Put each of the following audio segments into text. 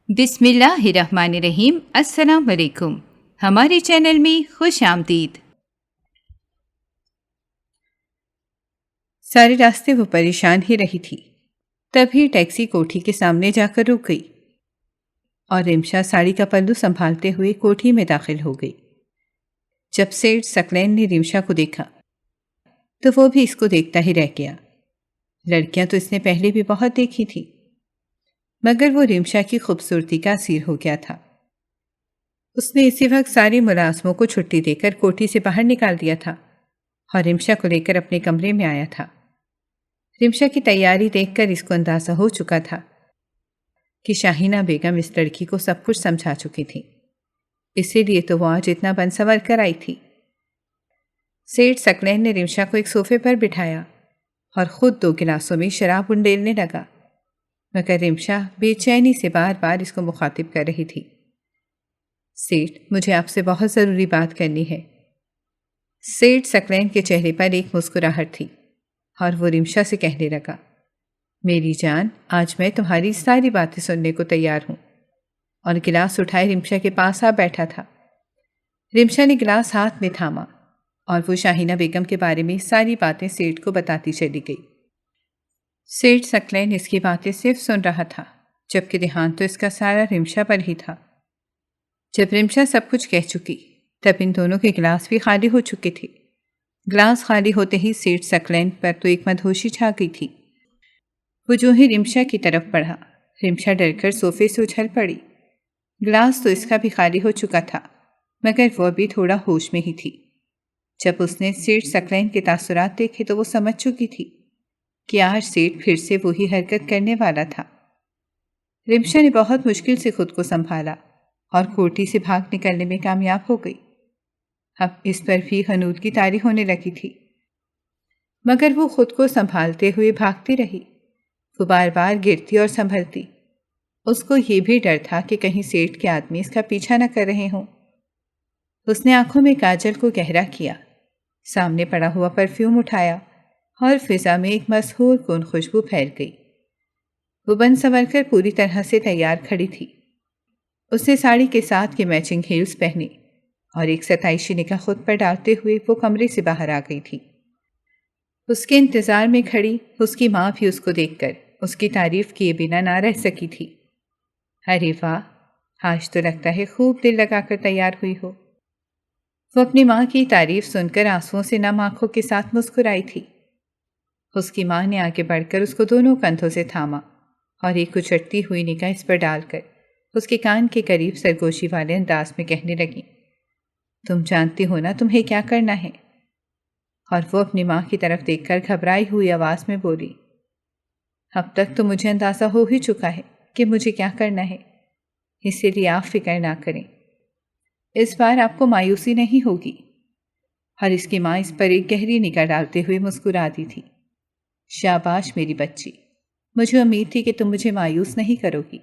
بسم اللہ الرحمن الرحیم۔ السلام علیکم، ہمارے چینل میں خوش آمدید۔ سارے راستے وہ پریشان ہی رہی تھی، تبھی ٹیکسی کوٹھی کے سامنے جا کر رک گئی اور رمشا ساڑی کا پلو سنبھالتے ہوئے کوٹھی میں داخل ہو گئی۔ جب سیٹھ سکلین نے رمشا کو دیکھا تو وہ بھی اس کو دیکھتا ہی رہ گیا۔ لڑکیاں تو اس نے پہلے بھی بہت دیکھی تھی، مگر وہ رمشا کی خوبصورتی کا اسیر ہو گیا تھا۔ اس نے اسی وقت سارے ملازموں کو چھٹی دے کر کوٹھی سے باہر نکال دیا تھا اور رمشا کو لے کر اپنے کمرے میں آیا تھا۔ رمشا کی تیاری دیکھ کر اس کو اندازہ ہو چکا تھا کہ شاہینہ بیگم اس لڑکی کو سب کچھ سمجھا چکی تھی، اسی لیے تو وہ آج اتنا بن سنور کر آئی تھی۔ سیٹھ سکلین نے رمشا کو ایک صوفے پر بٹھایا اور خود 2 گلاسوں میں شراب انڈیلنے لگا، مگر رمشا بے چینی سے بار بار اس کو مخاطب کر رہی تھی۔ سیٹھ، مجھے آپ سے بہت ضروری بات کرنی ہے۔ سیٹھ سکلین کے چہرے پر ایک مسکراہٹ تھی اور وہ رمشا سے کہنے لگا، میری جان، آج میں تمہاری ساری باتیں سننے کو تیار ہوں، اور گلاس اٹھائے رمشا کے پاس آ بیٹھا تھا۔ رمشا نے گلاس ہاتھ میں تھاما اور وہ شاہینہ بیگم کے بارے میں ساری باتیں سیٹھ کو بتاتی چلی گئی۔ سیٹھ سکلین اس کی باتیں صرف سن رہا تھا، جبکہ دھیان تو اس کا سارا رمشا پر ہی تھا۔ جب رمشا سب کچھ کہہ چکی تب ان دونوں کے گلاس بھی خالی ہو چکے تھے۔ گلاس خالی ہوتے ہی سیٹھ سکلین پر تو ایک مدہوشی چھا گئی تھی۔ وہ جو ہی رمشا کی طرف بڑھا، رمشا ڈر کر صوفے سے اچھل پڑی۔ گلاس تو اس کا بھی خالی ہو چکا تھا، مگر وہ بھی تھوڑا ہوش میں ہی تھی۔ جب اس نے سیٹھ سکلین کے تاثرات دیکھے تو وہ سمجھ چکی تھی کہ آج سیٹھ پھر سے وہی حرکت کرنے والا تھا۔ رمشا نے بہت مشکل سے خود کو سنبھالا اور کوٹھی سے بھاگ نکلنے میں کامیاب ہو گئی۔ اب اس پر بھی حنود کی طاری ہونے لگی تھی، مگر وہ خود کو سنبھالتے ہوئے بھاگتی رہی۔ وہ بار بار گرتی اور سنبھلتی۔ اس کو یہ بھی ڈر تھا کہ کہیں سیٹھ کے آدمی اس کا پیچھا نہ کر رہے ہوں۔ اس نے آنکھوں میں کاجل کو گہرا کیا، سامنے پڑا ہوا پرفیوم اٹھایا اور فضا میں ایک مسحور کن خوشبو پھیل گئی۔ وہ بن سنور کر پوری طرح سے تیار کھڑی تھی۔ اس نے ساڑی کے ساتھ کے میچنگ ہیلز پہنے اور ایک ستائشی نگاہ خود پر ڈالتے ہوئے وہ کمرے سے باہر آ گئی تھی۔ اس کے انتظار میں کھڑی اس کی ماں بھی اس کو دیکھ کر اس کی تعریف کیے بنا نہ رہ سکی تھی۔ ارے واہ، آج تو لگتا ہے خوب دل لگا کر تیار ہوئی ہو۔ وہ اپنی ماں کی تعریف سن کر آنسوؤں سے نم آنکھوں کے ساتھ مسکرائی تھی۔ اس کی ماں نے آگے بڑھ کر اس کو دونوں کندھوں سے تھاما اور ایک اچھٹتی ہوئی نگاہ اس پر ڈال کر اس کے کان کے قریب سرگوشی والے انداز میں کہنے لگی، تم جانتی ہو نا تمہیں کیا کرنا ہے؟ اور وہ اپنی ماں کی طرف دیکھ کر گھبرائی ہوئی آواز میں بولی، اب تک تو مجھے اندازہ ہو ہی چکا ہے کہ مجھے کیا کرنا ہے، اسی لیے آپ فکر نہ کریں، اس بار آپ کو مایوسی نہیں ہوگی۔ اور اس کی ماں اس پر ایک گہری نگاہ ڈالتے ہوئے مسکرا دی تھی۔ شاباش میری بچی، مجھے امید تھی کہ تم مجھے مایوس نہیں کرو گی،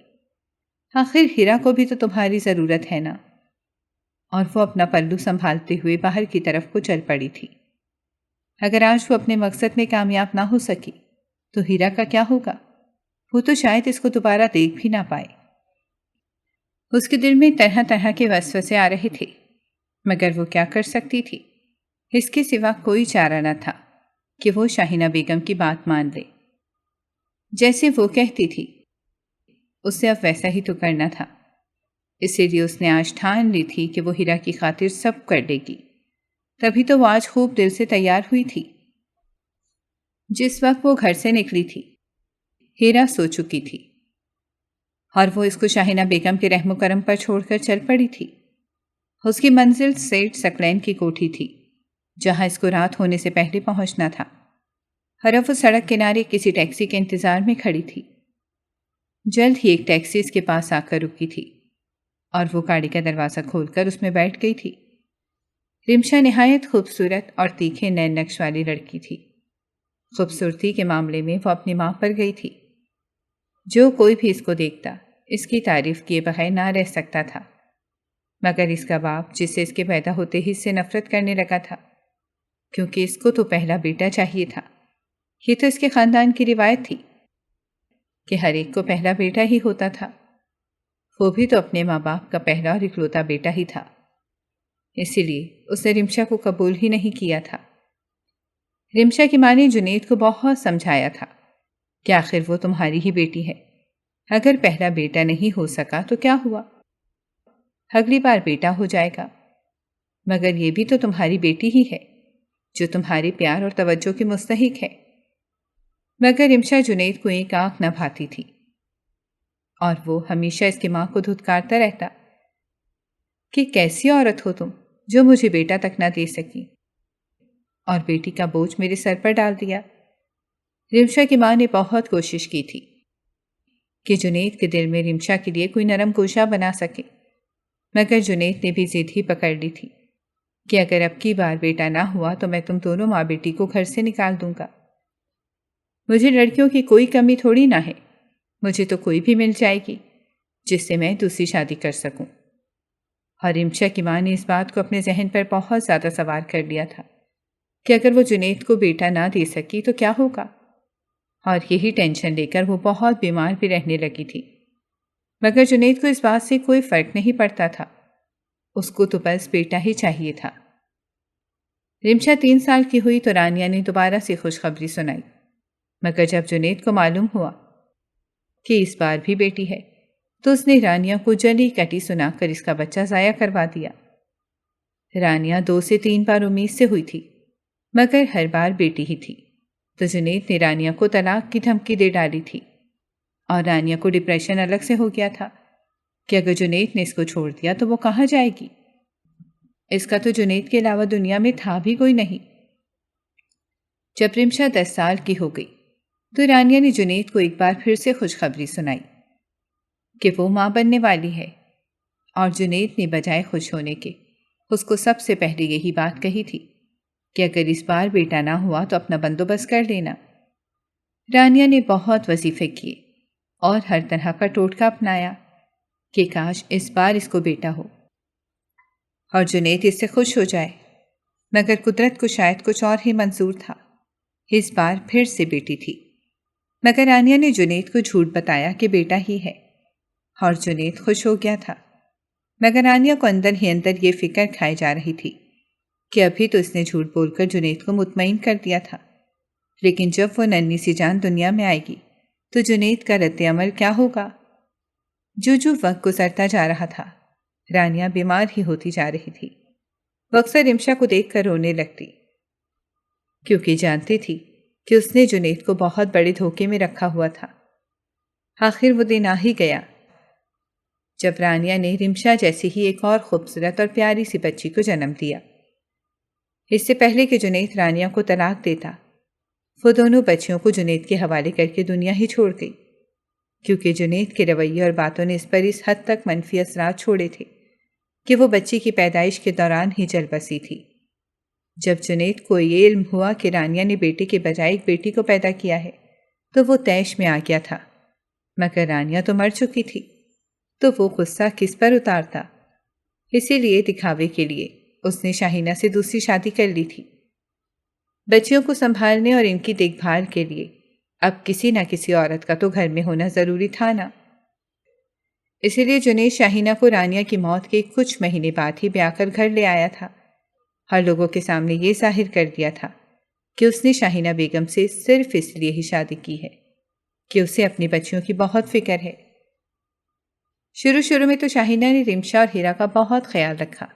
آخر ہیرا کو بھی تو تمہاری ضرورت ہے نا۔ اور وہ اپنا پلو سنبھالتے ہوئے باہر کی طرف کو چل پڑی تھی۔ اگر آج وہ اپنے مقصد میں کامیاب نہ ہو سکی تو ہیرا کا کیا ہوگا؟ وہ تو شاید اس کو دوبارہ دیکھ بھی نہ پائے۔ اس کے دل میں طرح طرح کے وسوسے آ رہے تھے، مگر وہ کیا کر سکتی تھی؟ اس کے سوا کوئی چارہ نہ تھا کہ وہ شاہینہ بیگم کی بات مان لے۔ جیسے وہ کہتی تھی اسے اب ویسا ہی تو کرنا تھا، اسی لیے اس نے آج ٹھان لی تھی کہ وہ ہیرا کی خاطر سب کر لے گی۔ تبھی تو وہ آج خوب دل سے تیار ہوئی تھی۔ جس وقت وہ گھر سے نکلی تھی ہیرا سو چکی تھی اور وہ اس کو شاہینہ بیگم کے رحم و کرم پر چھوڑ کر چل پڑی تھی۔ اس کی منزل سیٹھ سکلین کی کوٹھی تھی، جہاں اس کو رات ہونے سے پہلے پہنچنا تھا، اور اب وہ سڑک کنارے کسی ٹیکسی کے انتظار میں کھڑی تھی۔ جلد ہی ایک ٹیکسی اس کے پاس آ کر رکی تھی اور وہ گاڑی کا دروازہ کھول کر اس میں بیٹھ گئی تھی۔ رمشا نہایت خوبصورت اور تیکھے نین نقش والی لڑکی تھی۔ خوبصورتی کے معاملے میں وہ اپنی ماں پر گئی تھی۔ جو کوئی بھی اس کو دیکھتا اس کی تعریف کیے بغیر نہ رہ سکتا تھا، مگر اس کا باپ جسے اس کے پیدا ہوتے ہی سے نفرت کرنے لگا تھا، کیونکہ اس کو تو پہلا بیٹا چاہیے تھا۔ یہ تو اس کے خاندان کی روایت تھی کہ ہر ایک کو پہلا بیٹا ہی ہوتا تھا۔ وہ بھی تو اپنے ماں باپ کا پہلا اور اکلوتا بیٹا ہی تھا، اسی لیے اس نے رمشا کو قبول ہی نہیں کیا تھا۔ رمشا کی ماں نے جنید کو بہت سمجھایا تھا کہ آخر وہ تمہاری ہی بیٹی ہے، اگر پہلا بیٹا نہیں ہو سکا تو کیا ہوا، اگلی بار بیٹا ہو جائے گا، مگر یہ بھی تو تمہاری بیٹی ہی ہے جو تمہارے پیار اور توجہ کی مستحق ہے۔ مگر رمشا جنید کو ایک آنکھ نہ بھاتی تھی اور وہ ہمیشہ اس کی ماں کو دھتکارتا رہتا کہ کیسی عورت ہو تم جو مجھے بیٹا تک نہ دے سکی اور بیٹی کا بوجھ میرے سر پر ڈال دیا۔ رمشا کی ماں نے بہت کوشش کی تھی کہ جنید کے دل میں رمشا کے لیے کوئی نرم گوشہ بنا سکے، مگر جنید نے بھی ضد ہی پکڑ لی تھی کہ اگر اب کی بار بیٹا نہ ہوا تو میں تم دونوں ماں بیٹی کو گھر سے نکال دوں گا۔ مجھے لڑکیوں کی کوئی کمی تھوڑی نہ ہے، مجھے تو کوئی بھی مل جائے گی جس سے میں دوسری شادی کر سکوں۔ اور رمشا کی ماں نے اس بات کو اپنے ذہن پر بہت زیادہ سوار کر لیا تھا کہ اگر وہ جنید کو بیٹا نہ دے سکی تو کیا ہوگا، اور یہی ٹینشن لے کر وہ بہت بیمار بھی رہنے لگی تھی۔ مگر جنید کو اس بات سے کوئی فرق نہیں پڑتا تھا، اس کو تو بس بیٹا ہی چاہیے تھا۔ رمشا 3 سال کی ہوئی تو رانیہ نے دوبارہ سے خوشخبری سنائی، مگر جب جنید کو معلوم ہوا کہ اس بار بھی بیٹی ہے تو اس نے رانیہ کو جلی کٹی سنا کر اس کا بچہ ضائع کروا دیا۔ رانیہ 2 سے 3 بار امید سے ہوئی تھی، مگر ہر بار بیٹی ہی تھی، تو جنید نے رانیہ کو طلاق کی دھمکی دے ڈالی تھی، اور رانیہ کو ڈپریشن الگ سے ہو گیا تھا کہ اگر جنید نے اس کو چھوڑ دیا تو وہ کہاں جائے گی، اس کا تو جنید کے علاوہ دنیا میں تھا بھی کوئی نہیں۔ جب رمشا 10 سال کی ہو گئی تو رانیہ نے جنید کو ایک بار پھر سے خوشخبری سنائی کہ وہ ماں بننے والی ہے، اور جنید نے بجائے خوش ہونے کے اس کو سب سے پہلے یہی بات کہی تھی کہ اگر اس بار بیٹا نہ ہوا تو اپنا بندوبست کر لینا۔ رانیہ نے بہت وظیفے کیے اور ہر طرح کا ٹوٹکا اپنایا کہ کاش اس بار اس کو بیٹا ہو اور جنید اس سے خوش ہو جائے، مگر قدرت کو شاید کچھ اور ہی منظور تھا۔ اس بار پھر سے بیٹی تھی، مگر رانیہ نے جنید کو جھوٹ بتایا کہ بیٹا ہی ہے، اور جنید خوش ہو گیا تھا، مگر رانیہ کو اندر ہی اندر یہ فکر کھائے جا رہی تھی کہ ابھی تو اس نے جھوٹ بول کر جنید کو مطمئن کر دیا تھا، لیکن جب وہ ننھی سی جان دنیا میں آئے گی تو جنید کا رد عمل کیا ہوگا؟ جو وقت گزرتا جا رہا تھا رانیہ بیمار ہی ہوتی جا رہی تھی۔ وہ اکثر رمشا کو دیکھ کر رونے لگتی کیونکہ جانتی تھی کہ اس نے جنید کو بہت بڑے دھوکے میں رکھا ہوا تھا۔ آخر وہ دن آ ہی گیا جب رانیہ نے رمشا جیسی ہی ایک اور خوبصورت اور پیاری سی بچی کو جنم دیا۔ اس سے پہلے کہ جنید رانیہ کو طلاق دیتا، وہ دونوں بچیوں کو جنید کے حوالے کر کے دنیا ہی چھوڑ گئی، کیونکہ جنید کے رویے اور باتوں نے اس پر اس حد تک منفی اثرات چھوڑے تھے کہ وہ بچی کی پیدائش کے دوران ہی چل بسی تھی۔ جب جنید کو یہ علم ہوا کہ رانیہ نے بیٹے کے بجائے ایک بیٹی کو پیدا کیا ہے تو وہ طیش میں آ گیا تھا، مگر رانیہ تو مر چکی تھی، تو وہ غصہ کس پر اتارتا؟ اسی لیے دکھاوے کے لیے اس نے شاہینہ سے دوسری شادی کر لی تھی۔ بچیوں کو سنبھالنے اور ان کی دیکھ بھال کے لیے اب کسی نہ کسی عورت کا تو گھر میں ہونا ضروری تھا نا۔ اسی لیے جنید شاہینہ کو رانیہ کی موت کے کچھ مہینے بعد ہی بیاہ کر گھر لے آیا تھا، ہر لوگوں کے سامنے یہ ظاہر کر دیا تھا کہ اس نے شاہینہ بیگم سے صرف اس لیے ہی شادی کی ہے کہ اسے اپنی بچیوں کی بہت فکر ہے۔ شروع میں تو شاہینہ نے رمشا اور ہیرا کا بہت خیال رکھا،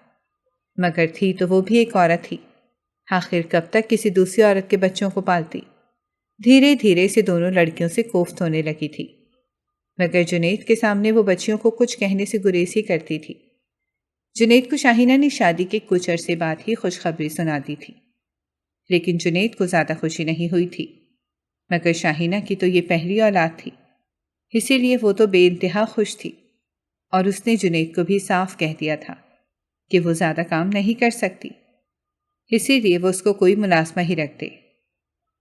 مگر تھی تو وہ بھی ایک عورت ہی، آخر کب تک کسی دوسری عورت کے بچوں کو پالتی؟ دھیرے دھیرے سے دونوں لڑکیوں سے کوفت ہونے لگی تھی، مگر جنید کے سامنے وہ بچیوں کو کچھ کہنے سے گریز ہی کرتی تھی۔ جنید کو شاہینہ نے شادی کے کچھ عرصے بعد ہی خوشخبری سنا دی تھی، لیکن جنید کو زیادہ خوشی نہیں ہوئی تھی، مگر شاہینہ کی تو یہ پہلی اولاد تھی، اسی لیے وہ تو بے انتہا خوش تھی، اور اس نے جنید کو بھی صاف کہہ دیا تھا کہ وہ زیادہ کام نہیں کر سکتی، اسی لیے وہ اس کو کوئی ملازمہ ہی رکھ دے۔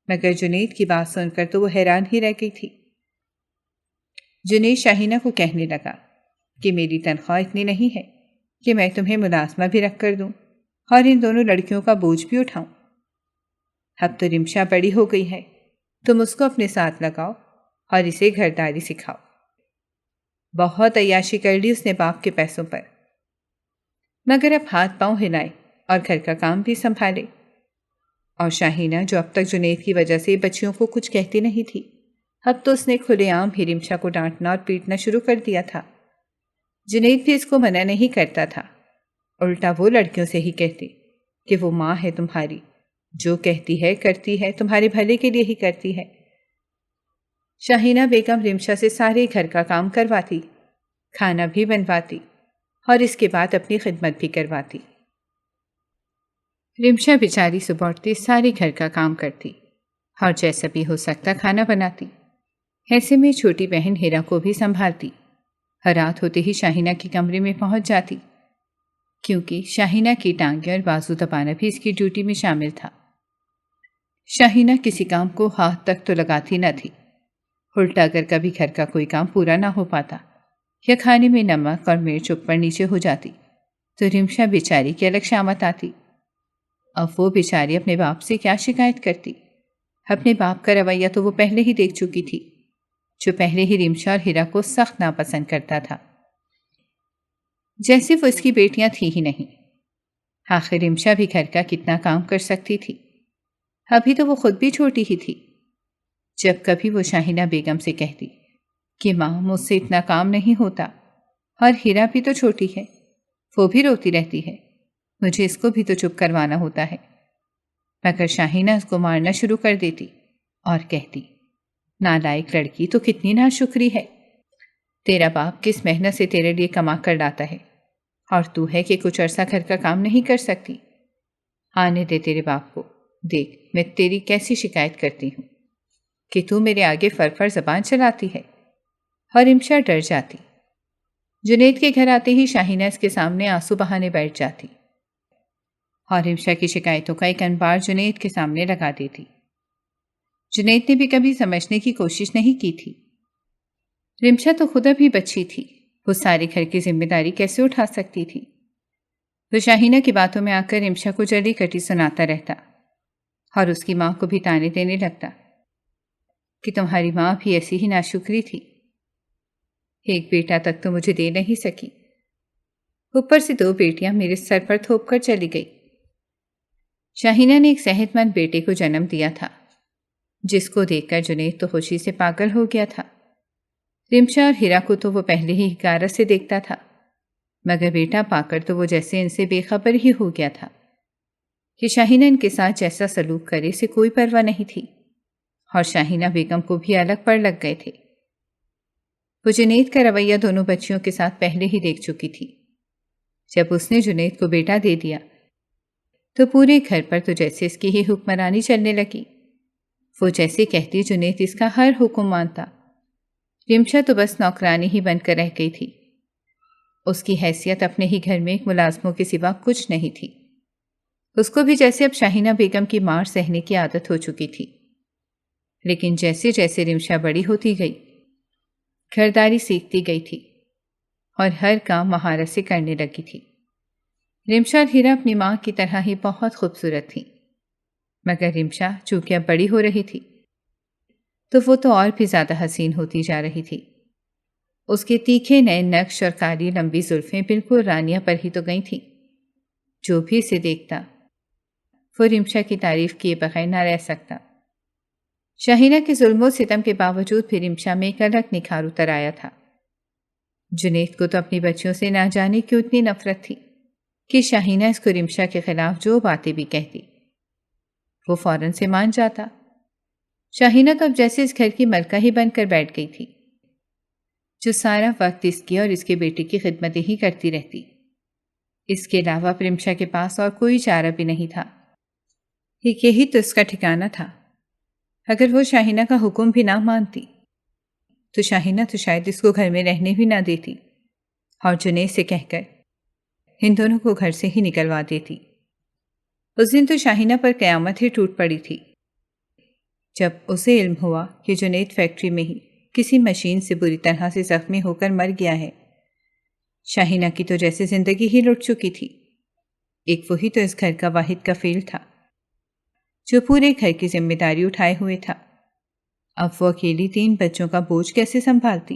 مگر جنید کی بات سن کر تو وہ حیران ہی رہ گئی تھی۔ جنید شاہینہ کو کہنے لگا کہ میری تنخواہ اتنی نہیں ہے کہ میں تمہیں ملازمہ بھی رکھ کر دوں اور ان دونوں لڑکیوں کا بوجھ بھی اٹھاؤں۔ اب تو رمشا بڑی ہو گئی ہے، تم اس کو اپنے ساتھ لگاؤ اور اسے گھرداری سکھاؤ۔ بہت عیاشی کر لی اس نے باپ کے پیسوں پر، مگر اب ہاتھ پاؤں ہلائے اور گھر کا کام بھی سنبھالے۔ اور شاہینہ جو اب تک جنید کی وجہ سے بچیوں کو کچھ کہتی نہیں تھی، اب تو اس نے کھلے عام ہی رمشا کو ڈانٹنا اور پیٹنا شروع کر دیا تھا۔ جنید بھی اس کو منع نہیں کرتا تھا، الٹا وہ لڑکیوں سے ہی کہتے کہ وہ ماں ہے تمہاری، جو کہتی ہے کرتی ہے، تمہارے بھلے کے لیے ہی کرتی ہے۔ شاہینہ بیگم رمشا سے سارے گھر کا کام کرواتی، کھانا بھی بنواتی اور اس کے بعد اپنی خدمت بھی کرواتی۔ رمشا بیچاری صبح اٹھتی سارے گھر کا کام کرتی اور جیسا بھی ہو سکتا کھانا بناتی۔ ایسے میں چھوٹی بہن ہیرا کو بھی سنبھالتی۔ رات ہوتے ہی شاہینہ کے کمرے میں پہنچ جاتی، کیونکہ شاہینہ کی ٹانگیں اور بازو دبانا بھی اس کی ڈیوٹی میں شامل تھا۔ شاہینہ کسی کام کو ہاتھ تک تو لگاتی نہ تھی، الٹا اگر کبھی گھر کا کوئی کام پورا نہ ہو پاتا یا کھانے میں نمک اور مرچ اوپر نیچے ہو جاتی تو رمشا بیچاری کی الگ شامت آتی۔ اب وہ بیچاری اپنے باپ سے کیا شکایت کرتی؟ اپنے باپ کا رویہ تو وہ پہلے ہی دیکھ چکی تھی، جو پہلے ہی رمشا اور ہیرا کو سخت ناپسند کرتا تھا، جیسے وہ اس کی بیٹیاں تھیں ہی نہیں۔ آخر رمشا بھی گھر کا کتنا کام کر سکتی تھی، ابھی تو وہ خود بھی چھوٹی ہی تھی۔ جب کبھی وہ شاہینہ بیگم سے کہتی کہ ماں مجھ سے اتنا کام نہیں ہوتا، اور ہیرا بھی تو چھوٹی ہے، وہ بھی روتی رہتی ہے، مجھے اس کو بھی تو چپ کروانا ہوتا ہے، مگر شاہینہ اس کو مارنا شروع کر دیتی اور کہتی نالائق لڑکی تو کتنی ناشکری ہے، تیرا باپ کس محنت سے تیرے لیے کما کر لاتا ہے اور تو ہے کہ کچھ عرصہ گھر کا کام نہیں کر سکتی۔ آنے دے تیرے باپ کو، دیکھ میں تیری کیسی شکایت کرتی ہوں کہ تو میرے آگے فر زبان چلاتی ہے۔ اور رمشا ڈر جاتی۔ جنید کے گھر آتے ہی شاہینہ اس کے سامنے آنسو بہانے بیٹھ جاتی اور رمشا کی شکایتوں کا ایک انبار جنید کے سامنے لگا دیتی۔ جنید نے بھی کبھی سمجھنے کی کوشش نہیں کی تھی، رمشا تو خود ابھی بچی تھی، وہ سارے گھر کی ذمہ داری کیسے اٹھا سکتی تھی؟ وہ شاہینہ کی باتوں میں آ کر رمشا کو جلی کٹی سناتا رہتا اور اس کی ماں کو بھی تانے دینے لگتا کہ تمہاری ماں بھی ایسی ہی ناشکری تھی، ایک بیٹا تک تو مجھے دے نہیں سکی، اوپر سے 2 بیٹیاں میرے سر پر تھوپ کر چلی گئی۔ شاہینہ نے ایک صحت مند بیٹے کو جنم دیا تھا، جس کو دیکھ کر جنید تو خوشی سے پاگل ہو گیا تھا۔ رمشا اور ہیرا کو تو وہ پہلے ہی حقارت سے دیکھتا تھا، مگر بیٹا پا کر تو وہ جیسے ان سے بے خبر ہی ہو گیا تھا کہ شاہینہ ان کے ساتھ جیسا سلوک کرے سے کوئی پرواہ نہیں تھی، اور شاہینہ بیگم کو بھی الگ پڑ لگ گئے تھے۔ وہ جنید کا رویہ دونوں بچیوں کے ساتھ پہلے ہی دیکھ چکی تھی۔ جب اس نے جنید کو بیٹا دے دیا تو پورے گھر پر تو جیسے اس کی ہی حکمرانی چلنے لگی، وہ جیسے کہتی جنید اس کا ہر حکم مانتا۔ رمشا تو بس نوکرانی ہی بن کر رہ گئی تھی، اس کی حیثیت اپنے ہی گھر میں ایک ملازموں کے سوا کچھ نہیں تھی۔ اس کو بھی جیسے اب شاہینہ بیگم کی مار سہنے کی عادت ہو چکی تھی، لیکن جیسے جیسے رمشا بڑی ہوتی گئی، گھرداری سیکھتی گئی تھی اور ہر کام مہارت سے کرنے لگی تھی۔ رمشا اور ہیرا اپنی ماں کی طرح ہی بہت خوبصورت تھی، مگر رمشا چونکہ اب بڑی ہو رہی تھی تو وہ تو اور بھی زیادہ حسین ہوتی جا رہی تھی۔ اس کے تیکھے نئے نقش اور کالی لمبی زلفیں بالکل رانیہ پر ہی تو گئی تھیں۔ جو بھی اسے دیکھتا وہ رمشا کی تعریف کیے بغیر نہ رہ سکتا۔ شاہینہ کے ظلم و ستم کے باوجود بھی رمشا میں ایک الگ نکھار اتر آیا تھا۔ جنید کو تو اپنی بچیوں سے نہ جانے کیوں اتنی نفرت تھی کہ شاہینہ اس کو رمشا کے خلاف جو باتیں بھی کہتی وہ فوراً سے مان جاتا۔ شاہینہ تو اب جیسے اس گھر کی ملکہ ہی بن کر بیٹھ گئی تھی، جو سارا وقت اس کی اور اس کے بیٹے کی خدمتیں ہی کرتی رہتی۔ اس کے علاوہ رمشا کے پاس اور کوئی چارہ بھی نہیں تھا، یہی تو اس کا ٹھکانہ تھا۔ اگر وہ شاہینہ کا حکم بھی نہ مانتی تو شاہینہ تو شاید اس کو گھر میں رہنے بھی نہ دیتی اور جنید سے کہہ کر ان دونوں کو گھر سے ہی نکلوا دیتی۔ اس دن تو شاہینہ پر قیامت ہی ٹوٹ پڑی تھی جب اسے علم ہوا کہ جنید فیکٹری میں ہی کسی مشین سے بری طرح سے زخمی ہو کر مر گیا ہے۔ شاہینہ کی تو جیسے زندگی ہی لٹ چکی تھی، ایک وہی تو اس گھر کا واحد کفیل تھا جو پورے گھر کی ذمہ داری اٹھائے ہوئے تھا۔ اب وہ اکیلی 3 بچوں کا بوجھ کیسے سنبھالتی؟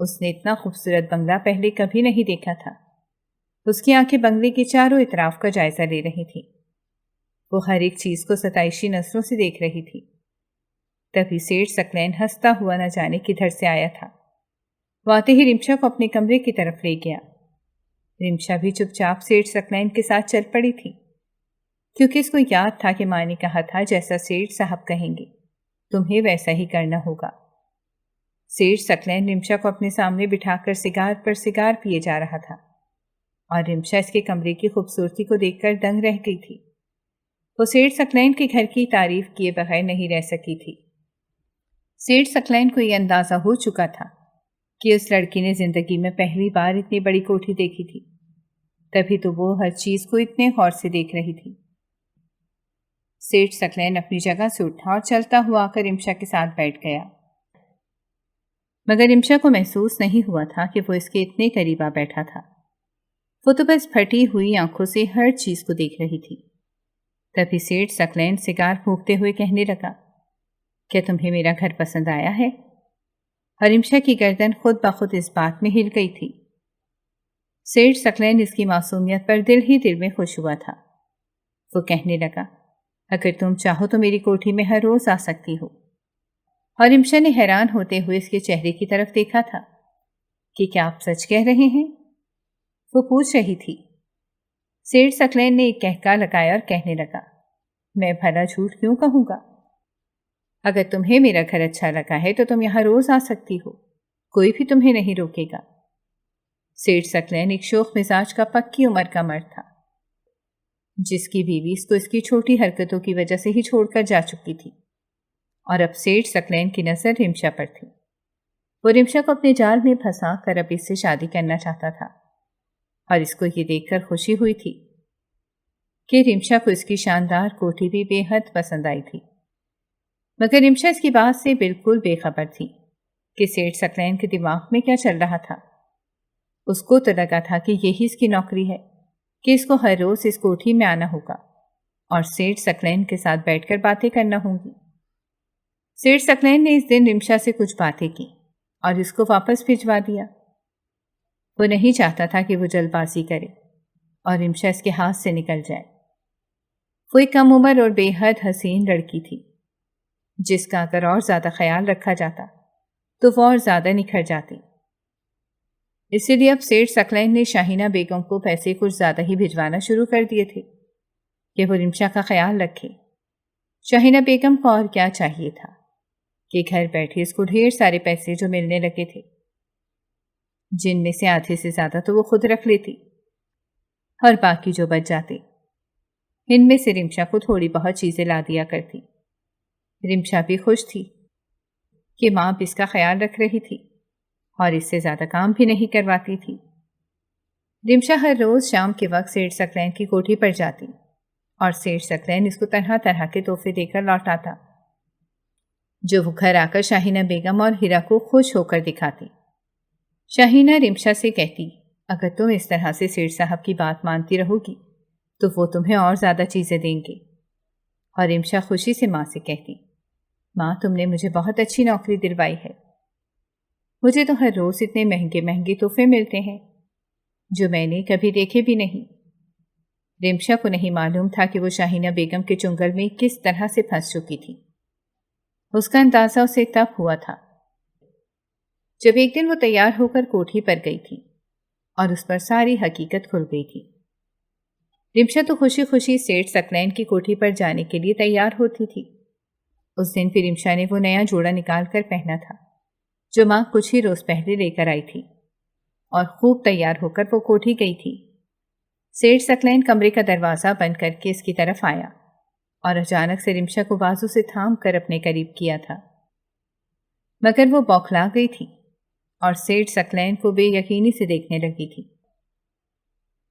اس نے اتنا خوبصورت بنگلہ پہلے کبھی نہیں دیکھا تھا۔ اس کی آنکھیں بنگلے کے چاروں اطراف کا جائزہ لے رہی تھیں۔ وہ ہر ایک چیز کو ستائشی نظروں سے دیکھ رہی تھی۔ تبھی سیٹھ سکلین ہنستا ہوا نہ جانے کدھر سے آیا تھا۔ وہ آتے ہی رمشا کو اپنے کمرے کی طرف لے گیا۔ رمشا بھی چپ چاپ سیٹھ سکلین کے ساتھ چل پڑی تھی، کیونکہ اس کو یاد تھا کہ ماں نے کہا تھا جیسا سیٹھ صاحب کہیں گے تمہیں ویسا ہی کرنا ہوگا۔ سیٹھ سکلین رمشا کو اپنے سامنے بٹھا کر سگار پر سگار پیے جا رہا تھا، اور رمشا اس کے کمرے کی خوبصورتی کو دیکھ کر دنگ رہ گئی تھی۔ وہ سیٹھ سکلین کے گھر کی تعریف کیے بغیر نہیں رہ سکی تھی۔ سیٹھ سکلین کو یہ اندازہ ہو چکا تھا کہ اس لڑکی نے زندگی میں پہلی بار اتنی بڑی کوٹھی دیکھی تھی، تبھی تو وہ ہر چیز کو اتنے غور سے دیکھ رہی تھی۔ سیٹھ سکلین اپنی جگہ سے اٹھا اور چلتا ہوا آ کر رمشا کے ساتھ بیٹھ گیا، مگر رمشا کو محسوس نہیں ہوا تھا کہ وہ اس کے اتنے قریب آ بیٹھا تھا۔ وہ تو بس پھٹی ہوئی آنکھوں سے ہر چیز کو دیکھ رہی تھی۔ تبھی سیٹھ سکلین سگار پھونکتے ہوئے کہنے لگا، کیا تمہیں میرا گھر پسند آیا ہے؟ اور رمشا کی گردن خود بخود اس بات میں ہل گئی تھی۔ سیٹھ سکلین اس کی معصومیت پر دل ہی دل میں خوش ہوا تھا۔ وہ کہنے لگا، اگر تم چاہو تو میری کوٹھی میں ہر روز آ سکتی ہو۔ اور رمشا نے حیران ہوتے ہوئے اس کے چہرے کی طرف دیکھا تھا کہ کیا آپ سچ کہہ رہے ہیں؟ وہ پوچھ رہی تھی۔ سیٹھ سکلین نے ایک کہکا لگایا اور کہنے لگا، میں بھلا جھوٹ کیوں کہوں گا؟ اگر تمہیں میرا گھر اچھا لگا ہے تو تم یہاں روز آ سکتی ہو، کوئی بھی تمہیں نہیں روکے گا۔ سیٹھ سکلین ایک شوخ مزاج کا پکی عمر کا مرد تھا، جس کی بیوی اس کو اس کی چھوٹی حرکتوں کی وجہ سے ہی چھوڑ کر جا چکی تھی، اور اب سیٹھ سکلین کی نظر رمشا پر تھی۔ وہ رمشا کو اپنے جال میں پھنسا کر اب اس سے شادی کرنا چاہتا تھا، اور اس کو یہ دیکھ کر خوشی ہوئی تھی کہ رمشا کو اس کی شاندار کوٹھی بھی بے حد پسند آئی تھی۔ مگر رمشا اس کی بات سے بالکل بے خبر تھی کہ سیٹھ سکلین کے دماغ میں کیا چل رہا تھا۔ اس کو تو لگا تھا کہ یہی اس کی نوکری ہے کہ اس کو ہر روز اس کوٹھی میں آنا ہوگا اور سیٹھ سکلین کے ساتھ بیٹھ کر باتیں کرنا ہوں گی۔ سیٹھ سکلین نے اس دن رمشا سے کچھ باتیں کی اور اس کو واپس بھجوا دیا۔ وہ نہیں چاہتا تھا کہ وہ جلد بازی کرے اور رمشا اس کے ہاتھ سے نکل جائے۔ وہ ایک کم عمر اور بے حد حسین لڑکی تھی، جس کا اگر اور زیادہ خیال رکھا جاتا تو وہ اور زیادہ نکھر جاتی۔ اسی لیے اب سیٹھ سکلین نے شاہینہ بیگم کو پیسے کچھ زیادہ ہی بھجوانا شروع کر دیے تھے کہ وہ رمشا کا خیال رکھے۔ شاہینہ بیگم کو اور کیا چاہیے تھا کہ گھر بیٹھے اس کو ڈھیر سارے پیسے جو ملنے لگے تھے، جن میں سے آدھے سے زیادہ تو وہ خود رکھ لیتی اور باقی جو بچ جاتے ان میں سے رمشا کو تھوڑی بہت چیزیں لا دیا کرتی۔ رمشا بھی خوش تھی کہ ماں اب اس کا خیال رکھ رہی تھی اور اس سے زیادہ کام بھی نہیں کرواتی تھی۔ رمشا ہر روز شام کے وقت سیٹھ سکلین کی کوٹھی پر جاتی اور سیٹھ سکلین اس کو طرح طرح کے تحفے دے کر لوٹاتا، جو وہ گھر آ کر شاہینہ بیگم اور ہیرا کو خوش ہو کر دکھاتی۔ شاہینہ رمشا سے کہتی، اگر تم اس طرح سے سیٹھ صاحب کی بات مانتی رہو گی تو وہ تمہیں اور زیادہ چیزیں دیں گے۔ اور رمشا خوشی سے ماں سے کہتی، ماں تم نے مجھے بہت اچھی نوکری دلوائی ہے، مجھے تو ہر روز اتنے مہنگے مہنگے تحفے ملتے ہیں جو میں نے کبھی دیکھے بھی نہیں۔ رمشا کو نہیں معلوم تھا کہ وہ شاہینہ بیگم کے چنگل میں کس طرح سے پھنس چکی تھی۔ اس کا اندازہ اسے تب ہوا تھا جب ایک دن وہ تیار ہو کر کوٹھی پر گئی تھی اور اس پر ساری حقیقت کھل گئی تھی۔ رمشا تو خوشی خوشی سیٹھ سکلین کی کوٹھی پر جانے کے لیے تیار ہوتی تھی۔ اس دن پھر رمشا نے وہ نیا جوڑا نکال کر پہنا تھا جو ماں کچھ ہی روز پہلے لے کر آئی تھی، اور خوب تیار ہو کر وہ کوٹھی گئی تھی۔ سیٹھ سکلین کمرے کا دروازہ بند کر کے اس کی طرف آیا اور اچانک سے رمشا کو بازو سے تھام کر اپنے قریب کیا تھا، مگر وہ بوکھلا گئی تھی اور سیٹھ سکلین کو بے یقینی سے دیکھنے لگی تھی۔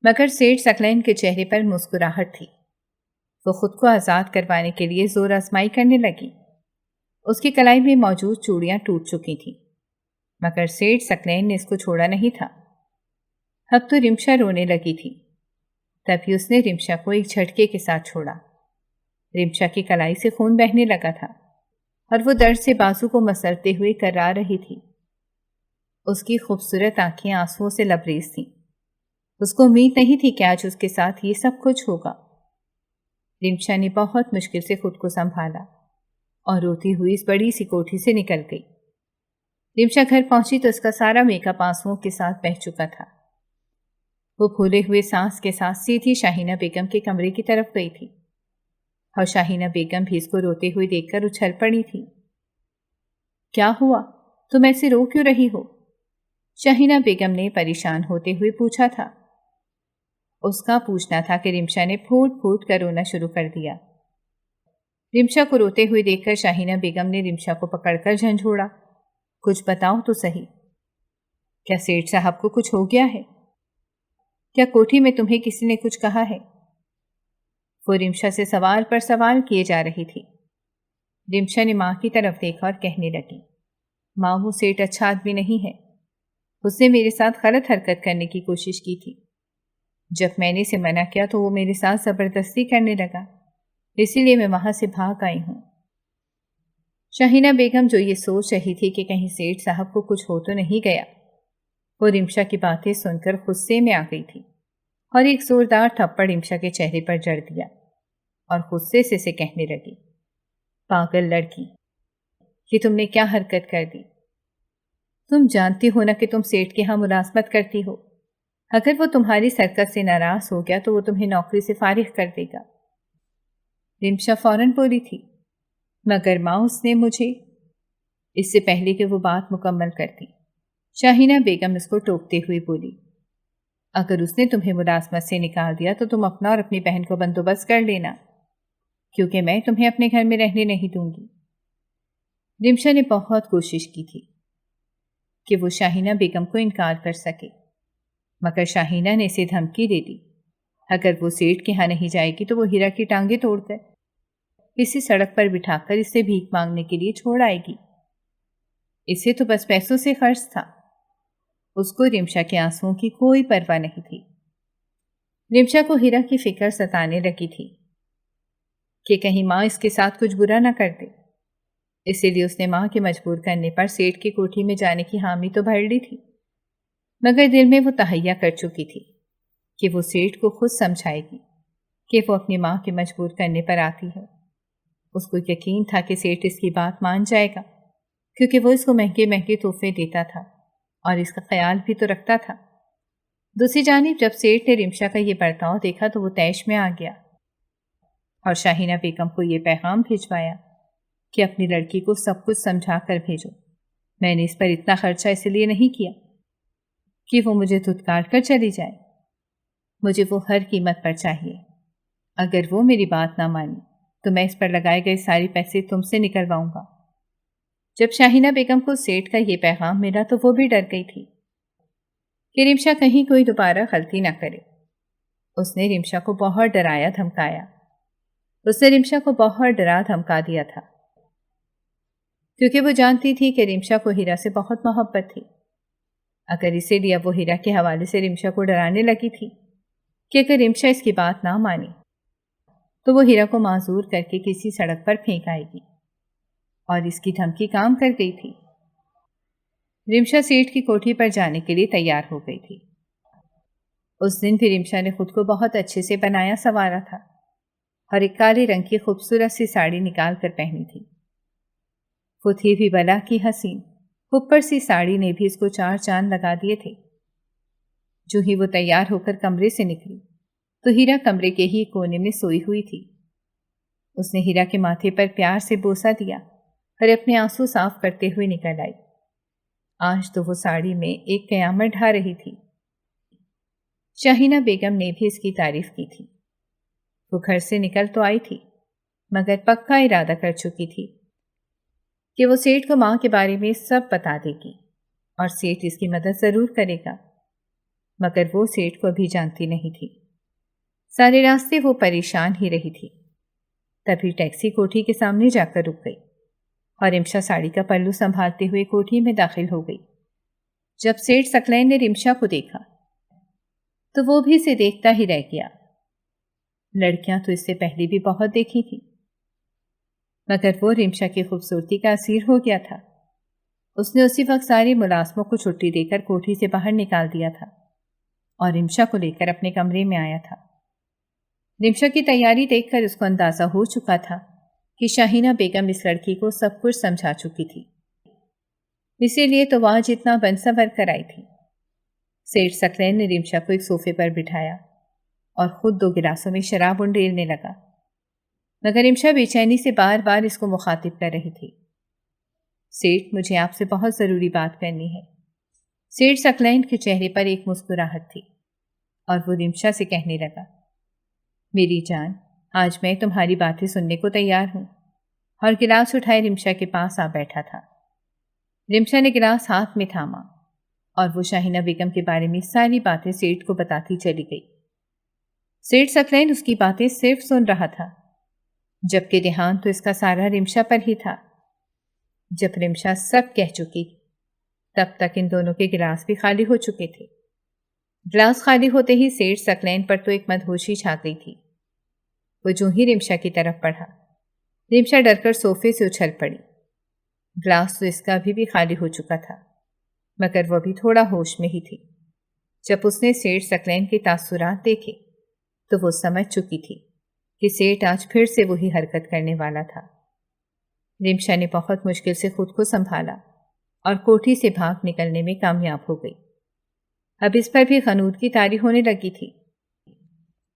مگر سیٹھ سکلین کے چہرے پر مسکراہٹ تھی۔ وہ خود کو آزاد کروانے کے لیے زور آزمائی کرنے لگی۔ اس کی کلائی میں موجود چوڑیاں ٹوٹ چکی تھیں، مگر سیٹھ سکلین نے اس کو چھوڑا نہیں تھا۔ اب تو رمشا رونے لگی تھی، تبھی اس نے رمشا کو ایک جھٹکے کے ساتھ چھوڑا۔ رمشا کی کلائی سے خون بہنے لگا تھا اور وہ درد سے بازو کو مسلتے ہوئے کرا رہی تھی۔ اس کی خوبصورت آنکھیں آنسوؤں سے لبریز تھیں۔ اس کو امید نہیں تھی کہ آج اس کے ساتھ یہ سب کچھ ہوگا۔ رمشا نے بہت مشکل سے خود کو سنبھالا اور روتی ہوئی اس بڑی سی کوٹھی سے نکل گئی۔ رمشا گھر پہنچی تو اس کا سارا میک اپ آنسوؤں کے ساتھ بہہ چکا تھا۔ وہ پھولے ہوئے سانس کے ساتھ سیدھی شاہینہ بیگم کے کمرے کی طرف گئی تھی اور شاہینہ بیگم بھی اس کو روتے ہوئے دیکھ کر اچھل پڑی تھی۔ کیا ہوا؟ تم ایسے رو کیوں رہی ہو؟ شاہینہ بیگم نے پریشان ہوتے ہوئے پوچھا تھا۔ اس کا پوچھنا تھا کہ رمشا نے پھوٹ پھوٹ کر رونا شروع کر دیا۔ رمشا کو روتے ہوئے دیکھ کر شاہینہ بیگم نے رمشا کو پکڑ کر جھنجھوڑا۔ کچھ بتاؤ تو صحیح، کیا سیٹھ صاحب کو کچھ ہو گیا ہے؟ کیا کوٹھی میں تمہیں کسی نے کچھ کہا ہے؟ وہ رمشا سے سوال پر سوال کیے جا رہی تھی۔ رمشا نے ماں کی طرف دیکھا اور کہنے لگی، ماں وہ سیٹھ اچھا آدمی نہیں ہے، اس نے میرے ساتھ غلط حرکت کرنے کی کوشش کی تھی۔ جب میں نے اسے منع کیا تو وہ میرے ساتھ زبردستی کرنے لگا، اسی لیے میں وہاں سے بھاگ آئی ہوں۔ شاہینہ بیگم جو یہ سوچ رہی تھی کہ کہیں سیٹھ صاحب کو کچھ ہو تو نہیں گیا، وہ رمشا کی باتیں سن کر غصے میں آ گئی تھی اور ایک زوردار تھپڑ رمشا کے چہرے پر جڑ دیا اور غصے سے اسے کہنے لگی، پاگل لڑکی، یہ تم نے کیا حرکت کر دی؟ تم جانتی ہو نا کہ تم سیٹھ کے ہاں ملازمت کرتی ہو، اگر وہ تمہاری حرکت سے ناراض ہو گیا تو وہ تمہیں نوکری سے فارغ کر دے گا۔ رمشا فوراً بولی تھی، مگر ماں اس نے مجھے، اس سے پہلے کہ وہ بات مکمل کرتی شاہینہ بیگم اس کو ٹوکتے ہوئے بولی، اگر اس نے تمہیں ملازمت سے نکال دیا تو تم اپنا اور اپنی بہن کو بندوبست کر لینا، کیونکہ میں تمہیں اپنے گھر میں رہنے نہیں دوں گی۔ رمشا نے بہت کوشش کی تھی کہ وہ شاہینہ بیگم کو انکار کر سکے، مگر شاہینہ نے اسے دھمکی دے دی، اگر وہ سیٹھ کے ہاں نہیں جائے گی تو وہ ہیرا کی ٹانگیں توڑ کر اسے سڑک پر بٹھا کر اس سے بھیک مانگنے کے لیے چھوڑ آئے گی۔ اسے تو بس پیسوں سے خرچ تھا، اس کو رمشا کے آنسوؤں کی کوئی پرواہ نہیں تھی۔ رمشا کو ہیرا کی فکر ستانے لگی تھی کہ کہیں ماں اس کے ساتھ کچھ برا نہ کر دے، اسی لیے اس نے ماں کے مجبور کرنے پر سیٹھ کی کوٹھی میں جانے کی حامی تو بھر لی تھی، مگر دل میں وہ تہیا کر چکی تھی کہ وہ سیٹھ کو خود سمجھائے گی کہ وہ اپنی ماں کے مجبور کرنے پر آتی ہے۔ اس کو یقین تھا کہ سیٹھ اس کی بات مان جائے گا، کیونکہ وہ اس کو مہنگے مہنگے تحفے دیتا تھا اور اس کا خیال بھی تو رکھتا تھا۔ دوسری جانب جب سیٹھ نے رمشا کا یہ برتاؤ دیکھا تو وہ طیش میں آ گیا اور شاہینہ بیگم کو یہ پیغام بھیجوایا کہ اپنی لڑکی کو سب کچھ سمجھا کر بھیجو، میں نے اس پر اتنا خرچہ اس لیے نہیں کیا کہ وہ مجھے دھتکار کر چلی جائے، مجھے وہ ہر قیمت پر چاہیے، اگر وہ میری بات نہ مانی تو میں اس پر لگائے گئے سارے پیسے تم سے نکلواؤں گا۔ جب شاہینہ بیگم کو سیٹھ کا یہ پیغام ملا تو وہ بھی ڈر گئی تھی کہ رمشا کہیں کوئی دوبارہ غلطی نہ کرے۔ اس نے رمشا کو بہت ڈرایا دھمکایا، اس نے رمشا کو بہت ڈرا دھمکا دیا تھا، کیونکہ وہ جانتی تھی کہ رمشا کو ہیرا سے بہت محبت تھی۔ اگر اسی لیے وہ ہیرا کے حوالے سے رمشا کو ڈرانے لگی تھی کہ اگر رمشا اس کی بات نہ مانی تو وہ ہیرا کو معذور کر کے کسی سڑک پر پھینک آئے گی، اور اس کی دھمکی کام کر گئی تھی۔ رمشا سیٹھ کی کوٹھی پر جانے کے لیے تیار ہو گئی تھی۔ اس دن بھی رمشا نے خود کو بہت اچھے سے بنایا سنوارا تھا اور ایک کالے رنگ کی خوبصورت سی ساڑی نکال کر پہنی تھی۔ وہ تھی بھی بلا کی حسین، اوپر سی ساڑی نے بھی اس کو 4 چاند لگا دیے تھے۔ جو ہی وہ تیار ہو کر کمرے سے نکلی تو ہیرا کمرے کے ہی کونے میں سوئی ہوئی تھی۔ اس نے ہیرا کے ماتھے پر پیار سے بوسہ دیا اور اپنے آنسو صاف کرتے ہوئے نکل آئی۔ آج تو وہ ساڑی میں ایک قیامت ڈھا رہی تھی۔ شاہینہ بیگم نے بھی اس کی تعریف کی تھی۔ وہ گھر سے نکل تو آئی تھی، مگر پکا ارادہ کر چکی تھی کہ وہ سیٹھ کو ماں کے بارے میں سب بتا دے گی اور سیٹھ اس کی مدد ضرور کرے گا، مگر وہ سیٹھ کو ابھی جانتی نہیں تھی۔ سارے راستے وہ پریشان ہی رہی تھی۔ تبھی ٹیکسی کوٹھی کے سامنے جا کر رک گئی اور رمشا ساڑی کا پلو سنبھالتے ہوئے کوٹھی میں داخل ہو گئی۔ جب سیٹھ سکلین نے رمشا کو دیکھا تو وہ بھی اسے دیکھتا ہی رہ گیا۔ لڑکیاں تو اس سے پہلے بھی بہت دیکھی تھی، مگر وہ رمشا کی خوبصورتی کا اسیر ہو گیا تھا اس نے اسی وقت سارے ملازموں کو چھٹی دے کر کوٹھی سے باہر نکال دیا تھا اور رمشا کو لے کر اپنے کمرے میں آیا تھا۔ رمشا کی تیاری دیکھ کر اس کو اندازہ ہو چکا تھا کہ شاہینہ بیگم اس لڑکی کو سب کچھ سمجھا چکی تھی، اسی لیے تو وہ آج اتنا بن سنور کر آئی تھی۔ سیٹھ ثقلین نے رمشا کو ایک صوفے پر بٹھایا اور خود 2 گلاسوں میں شراب انڈیلنے لگا، مگر رمشا بے چینی سے بار بار اس کو مخاطب کر رہی تھی۔ سیٹھ، مجھے آپ سے بہت ضروری بات کرنی ہے۔ سیٹھ ثقلین کے چہرے پر ایک مسکراہٹ تھی اور وہ رمشا سے کہنے لگا، میری جان، آج میں تمہاری باتیں سننے کو تیار ہوں، اور گلاس اٹھائے رمشا کے پاس آ بیٹھا تھا۔ رمشا نے گلاس ہاتھ میں تھاما اور وہ شاہینہ بیگم کے بارے میں ساری باتیں سیٹھ کو بتاتی چلی گئی۔ سیٹھ ثقلین اس کی باتیں صرف سن رہا تھا، جبکہ دھیان تو اس کا سارا رمشا پر ہی تھا۔ جب رمشا سب کہہ چکی تب تک ان دونوں کے گلاس بھی خالی ہو چکے تھے۔ گلاس خالی ہوتے ہی سیٹھ ثقلین پر تو ایک مدہوشی چھا گئی تھی۔ وہ جو ہی رمشا کی طرف بڑھا، رمشا ڈر کر صوفے سے اچھل پڑی۔ گلاس تو اس کا بھی خالی ہو چکا تھا، مگر وہ بھی تھوڑا ہوش میں ہی تھی۔ جب اس نے سیٹھ ثقلین کے تاثرات دیکھے تو وہ سمجھ چکی تھی کہ سیٹھ آج پھر سے وہی حرکت کرنے والا تھا۔ رمشا نے بہت مشکل سے خود کو سنبھالا اور کوٹھی سے بھاگ نکلنے میں کامیاب ہو گئی۔ اب اس پر بھی غنود کی طاری ہونے لگی تھی،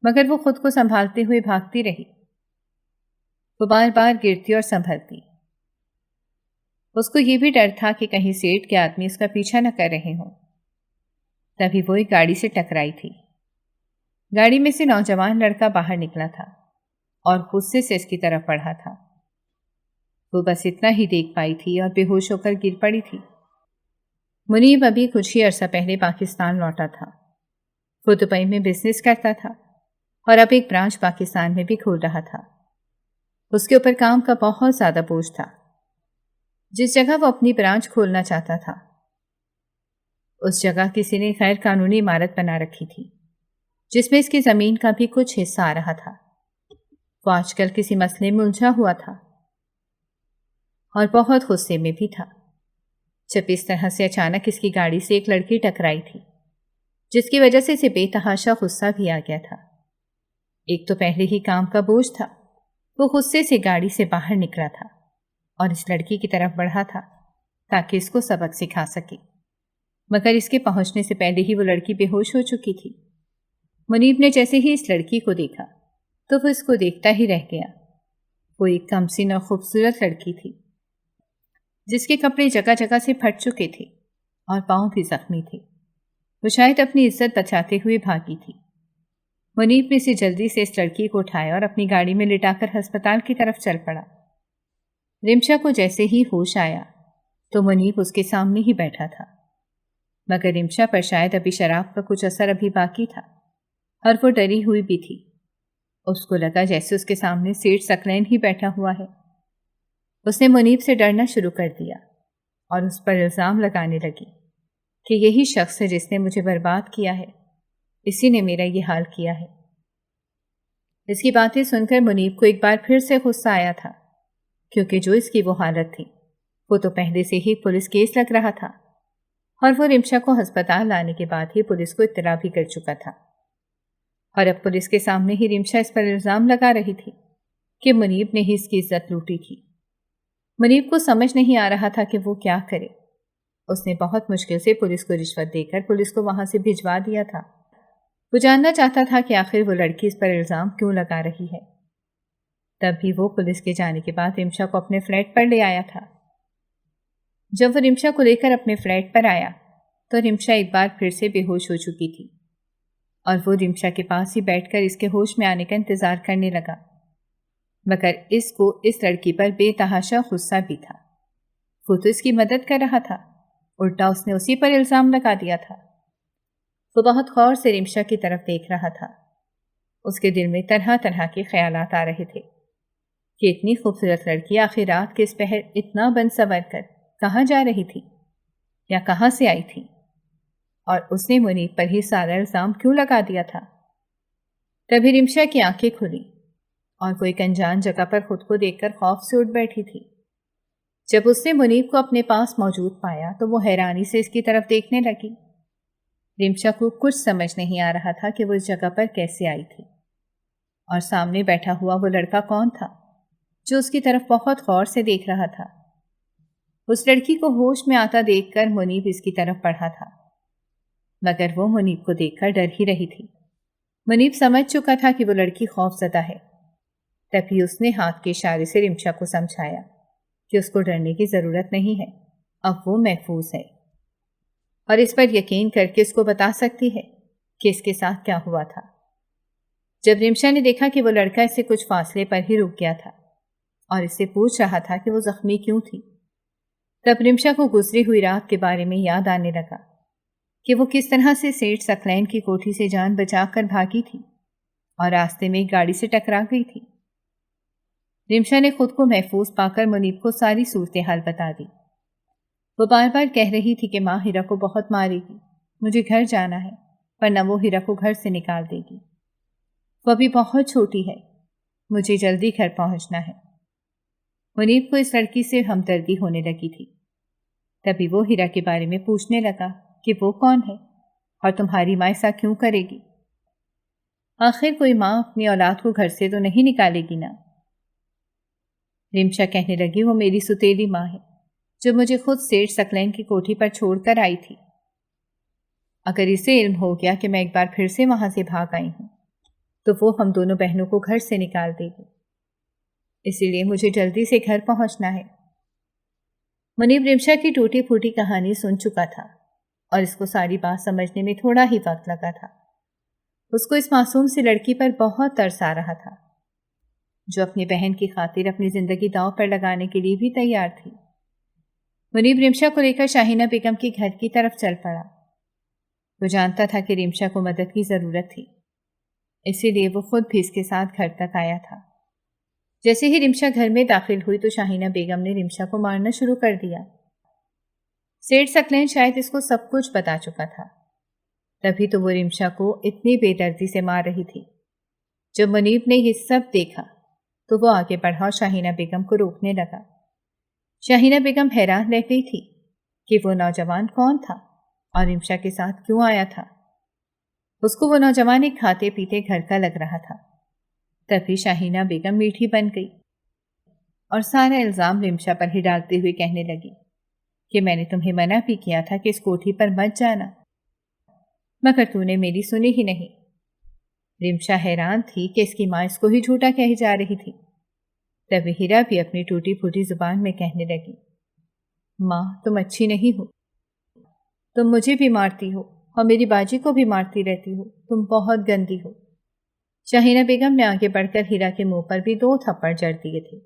مگر وہ خود کو سنبھالتے ہوئے بھاگتی رہی۔ وہ بار بار گرتی اور سنبھلتی۔ اس کو یہ بھی ڈر تھا کہ کہیں سیٹھ کے آدمی اس کا پیچھا نہ کر رہے ہوں۔ تبھی وہ ایک گاڑی سے ٹکرائی تھی۔ گاڑی میں سے نوجوان لڑکا باہر نکلا تھا اور غصے سے اس کی طرف بڑھا تھا۔ وہ بس اتنا ہی دیکھ پائی تھی اور بے ہوش ہو کر گر پڑی تھی۔ منیب ابھی کچھ ہی عرصہ پہلے پاکستان لوٹا تھا۔ وہ دبئی میں بزنس کرتا تھا اور اب ایک برانچ پاکستان میں بھی کھول رہا تھا۔ اس کے اوپر کام کا بہت زیادہ بوجھ تھا۔ جس جگہ وہ اپنی برانچ کھولنا چاہتا تھا، اس جگہ کسی نے غیر قانونی عمارت بنا رکھی تھی، جس میں اس کی زمین کا بھی کچھ حصہ آ رہا تھا۔ وہ آج کل کسی مسئلے میں الجھا ہوا تھا اور بہت غصے میں بھی تھا، جب اس طرح سے اچانک اس کی گاڑی سے ایک لڑکی ٹکرائی تھی، جس کی وجہ سے اسے بے تحاشا غصہ بھی آ گیا تھا۔ ایک تو پہلے ہی کام کا بوجھ تھا، وہ غصے سے گاڑی سے باہر نکلا تھا اور اس لڑکی کی طرف بڑھا تھا تاکہ اس کو سبق سکھا سکے، مگر اس کے پہنچنے سے پہلے ہی وہ لڑکی بے ہوش ہو چکی تھی۔ منیب نے جیسے ہی اس لڑکی کو دیکھا تو وہ اس کو دیکھتا ہی رہ گیا۔ وہ ایک کمسن اور خوبصورت لڑکی تھی، جس کے کپڑے جگہ جگہ سے پھٹ چکے تھے اور پاؤں بھی زخمی تھے۔ وہ شاید اپنی عزت بچاتے ہوئے بھاگی تھی۔ منیب نے اسے جلدی سے اس لڑکی کو اٹھایا اور اپنی گاڑی میں لٹا کر ہسپتال کی طرف چل پڑا۔ رمشا کو جیسے ہی ہوش آیا تو منیب اس کے سامنے ہی بیٹھا تھا، مگر رمشا پر شاید ابھی شراب کا کچھ اثر ابھی باقی تھا اور وہ ڈری ہوئی بھی تھی۔ اس کو لگا جیسے اس کے سامنے سیٹھ ثقلین ہی بیٹھا ہوا ہے۔ اس نے منیب سے ڈرنا شروع کر دیا اور اس پر الزام لگانے لگی کہ یہی شخص ہے جس نے مجھے برباد کیا ہے، اسی نے میرا یہ حال کیا ہے۔ اس کی باتیں سن کر منیب کو ایک بار پھر سے غصہ آیا تھا، کیونکہ جو اس کی وہ حالت تھی وہ تو پہلے سے ہی پولیس کیس لگ رہا تھا اور وہ رمشا کو ہسپتال لانے کے بعد ہی پولیس کو اطلاع بھی کر چکا تھا، اور اب پولیس کے سامنے ہی رمشا اس پر الزام لگا رہی تھی کہ منیب نے ہی اس کی عزت لوٹی تھی۔ منیب کو سمجھ نہیں آ رہا تھا کہ وہ کیا کرے۔ اس نے بہت مشکل سے پولیس کو رشوت دے کر پولیس کو وہاں سے بھجوا دیا تھا۔ وہ جاننا چاہتا تھا کہ آخر وہ لڑکی اس پر الزام کیوں لگا رہی ہے۔ تب بھی وہ پولیس کے جانے کے بعد رمشا کو اپنے فلیٹ پر لے آیا تھا۔ جب وہ رمشا کو لے کر اپنے فلیٹ پر آیا تو رمشا ایک بار پھر سے بے ہوش ہو چکی تھی، اور وہ رمشا کے پاس ہی بیٹھ کر اس کے ہوش میں آنے کا انتظار کرنے لگا، مگر اس کو اس لڑکی پر بے تحاشا غصہ بھی تھا۔ وہ تو اس کی مدد کر رہا تھا، الٹا اس نے اسی پر الزام لگا دیا تھا۔ وہ بہت غور سے رمشا کی طرف دیکھ رہا تھا۔ اس کے دل میں طرح طرح کے خیالات آ رہے تھے کہ اتنی خوبصورت لڑکی آخر رات کے اس پہر اتنا بن سنور کر کہاں جا رہی تھی یا کہاں سے آئی تھی، اور اس نے منیب پر ہی سارا الزام کیوں لگا دیا تھا۔ تبھی رمشا کی آنکھیں کھلی اور وہ ایک انجان جگہ پر خود کو دیکھ کر خوف سے اٹھ بیٹھی تھی۔ جب اس نے منیب کو اپنے پاس موجود پایا تو وہ حیرانی سے اس کی طرف دیکھنے لگی۔ رمشا کو کچھ سمجھ نہیں آ رہا تھا کہ وہ اس جگہ پر کیسے آئی تھی، اور سامنے بیٹھا ہوا وہ لڑکا کون تھا جو اس کی طرف بہت غور سے دیکھ رہا تھا۔ اس لڑکی کو ہوش میں آتا دیکھ کر منیب اس کی طرف بڑھا تھا، مگر وہ منیب کو دیکھ کر ڈر ہی رہی تھی۔ منیب سمجھ چکا تھا کہ وہ لڑکی خوف زدہ ہے، تبھی اس نے ہاتھ کے اشارے سے رمشا کو سمجھایا کہ اس کو ڈرنے کی ضرورت نہیں ہے، اب وہ محفوظ ہے، اور اس پر یقین کر کے اس کو بتا سکتی ہے کہ اس کے ساتھ کیا ہوا تھا۔ جب رمشا نے دیکھا کہ وہ لڑکا اس سے کچھ فاصلے پر ہی رک گیا تھا اور اس سے پوچھ رہا تھا کہ وہ زخمی کیوں تھی، تب رمشا کو گزری ہوئی رات کے بارے میں یاد آنے لگا کہ وہ کس طرح سے سیٹھ سکلین کی کوٹھی سے جان بچا کر بھاگی تھی اور راستے میں ایک گاڑی سے ٹکرا گئی تھی۔ رمشا نے خود کو محفوظ پا کر منیب کو ساری صورتحال بتا دی۔ وہ بار بار کہہ رہی تھی کہ ماں ہیرا کو بہت مارے گی، مجھے گھر جانا ہے، ورنہ وہ ہیرا کو گھر سے نکال دے گی، وہ ابھی بہت چھوٹی ہے، مجھے جلدی گھر پہنچنا ہے۔ منیب کو اس لڑکی سے ہمدردی ہونے لگی تھی، تبھی وہ ہیرا کے بارے میں پوچھنے لگا کہ وہ کون ہے اور تمہاری ماں ایسا کیوں کرے گی؟ آخر کوئی ماں اپنی اولاد کو گھر سے تو نہیں نکالے گی نا۔ رمشا کہنے لگی وہ میری ستیلی ماں ہے جو مجھے خود سیٹھ سکلین کی کوٹھی پر چھوڑ کر آئی تھی۔ اگر اسے علم ہو گیا کہ میں ایک بار پھر سے وہاں سے بھاگ آئی ہوں تو وہ ہم دونوں بہنوں کو گھر سے نکال دے گی، اسی لیے مجھے جلدی سے گھر پہنچنا ہے۔ منیب رمشا کی ٹوٹی پھوٹی کہانی سن چکا تھا اور اس کو ساری بات سمجھنے میں تھوڑا ہی وقت لگا تھا۔ اس کو اس معصوم سی لڑکی پر بہت ترس آ رہا تھا جو اپنی بہن کی خاطر اپنی زندگی داؤ پر لگانے کے لیے بھی تیار تھی۔ منیب رمشا کو لے کر شاہینہ بیگم کے گھر کی طرف چل پڑا۔ وہ جانتا تھا کہ رمشا کو مدد کی ضرورت تھی، اسی لیے وہ خود بھی اس کے ساتھ گھر تک آیا تھا۔ جیسے ہی رمشا گھر میں داخل ہوئی تو شاہینہ بیگم نے رمشا کو مارنا شروع کر دیا۔ سیٹھ سکلین شاید اس کو سب کچھ بتا چکا تھا، تبھی تو وہ رمشا کو اتنی بے دردی سے مار رہی تھی۔ جب منیب نے یہ سب دیکھا تو وہ آگے بڑھا اور شاہینہ بیگم کو روکنے لگا۔ شاہینہ بیگم حیران رہ گئی تھی کہ وہ نوجوان کون تھا اور رمشا کے ساتھ کیوں آیا تھا۔ اس کو وہ نوجوان ایک کھاتے پیتے گھر کا لگ رہا تھا۔ تبھی شاہینہ بیگم میٹھی بن گئی اور سارا الزام رمشا پر ہی ڈالتے ہوئے کہنے لگی کہ میں نے تمہیں منع بھی کیا تھا کہ اس کوٹھی پر مت جانا، مگر تو نے میری سنی ہی نہیں۔ رمشا حیران تھی کہ اس کی ماں اس کو ہی جھوٹا کہی جا رہی تھی۔ تبھی ہیرا بھی اپنی ٹوٹی پھوٹی زبان میں کہنے لگی، ماں تم اچھی نہیں ہو، تم مجھے بھی مارتی ہو اور میری باجی کو بھی مارتی رہتی ہو، تم بہت گندی ہو۔ شاہینہ بیگم نے آگے بڑھ کر ہیرا کے منہ پر بھی 2 تھپڑ جڑ دیے تھے۔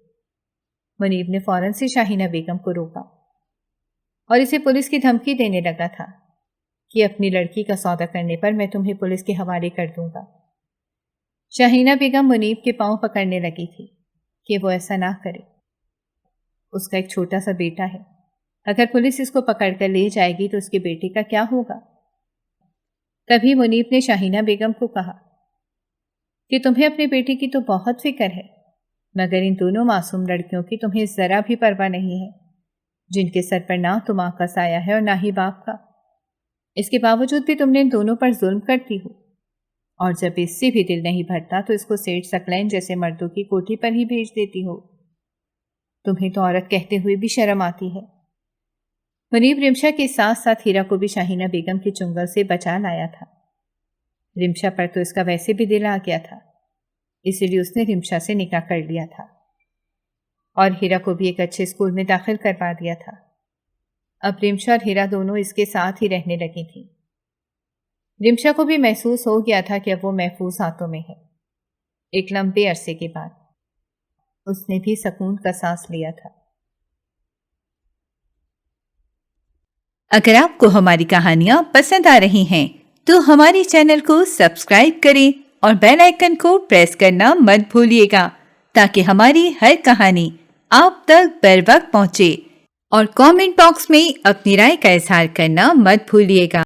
منیب نے فوراً سے شاہینہ بیگم کو روکا اور اسے پولیس کی دھمکی دینے لگا تھا کہ اپنی لڑکی کا سودا کرنے پر میں تمہیں پولیس کے حوالے کر دوں گا۔ شاہینہ بیگم منیب کے پاؤں پکڑنے لگی تھی کہ وہ ایسا نہ کرے، اس کا ایک چھوٹا سا بیٹا ہے، اگر پولیس اس کو پکڑ کر لے جائے گی تو اس کے بیٹے کا کیا ہوگا۔ تبھی منیب نے شاہینہ بیگم کو کہا کہ تمہیں اپنے بیٹے کی تو بہت فکر ہے، مگر ان دونوں معصوم لڑکیوں کی تمہیں ذرا بھی پرواہ نہیں ہے، جن کے سر پر نہ تو ماں کا سایہ ہے اور نہ ہی باپ کا۔ اس کے باوجود بھی تم نے ان دونوں پر ظلم کرتی ہو، اور جب اس سے بھی دل نہیں بھرتا تو اس کو سیٹھ سکلین جیسے مردوں کی کوٹھی پر ہی بھیج دیتی ہو۔ تمہیں تو عورت کہتے ہوئے بھی شرم آتی ہے۔ منیب رمشا کے ساتھ ساتھ ہیرا کو بھی شاہینہ بیگم کے چنگل سے بچا لایا تھا۔ رمشا پر تو اس کا ویسے بھی دل آ گیا تھا، اسی لیے اس نے رمشا سے نکاح کر لیا تھا اور ہیرا کو بھی ایک اچھے اسکول میں داخل کروا دیا تھا۔ اب رمشا اور ہیرا دونوں اس کے ساتھ ہی رہنے لگی تھیں۔ رمشا کو بھی محسوس ہو گیا تھا کہ اب وہ محفوظ ہاتھوں میں ہے۔ ایک لمبے عرصے کے بعد اس نے بھی سکون کا سانس لیا تھا۔ اگر آپ کو ہماری کہانیاں پسند آ رہی ہیں تو ہمارے چینل کو سبسکرائب کریں اور بیل آئیکن کو پریس کرنا مت بھولیے گا تاکہ ہماری ہر کہانی آپ تک بر وقت پہنچے، اور کامنٹ باکس میں اپنی رائے کا اظہار کرنا مت بھولیے گا۔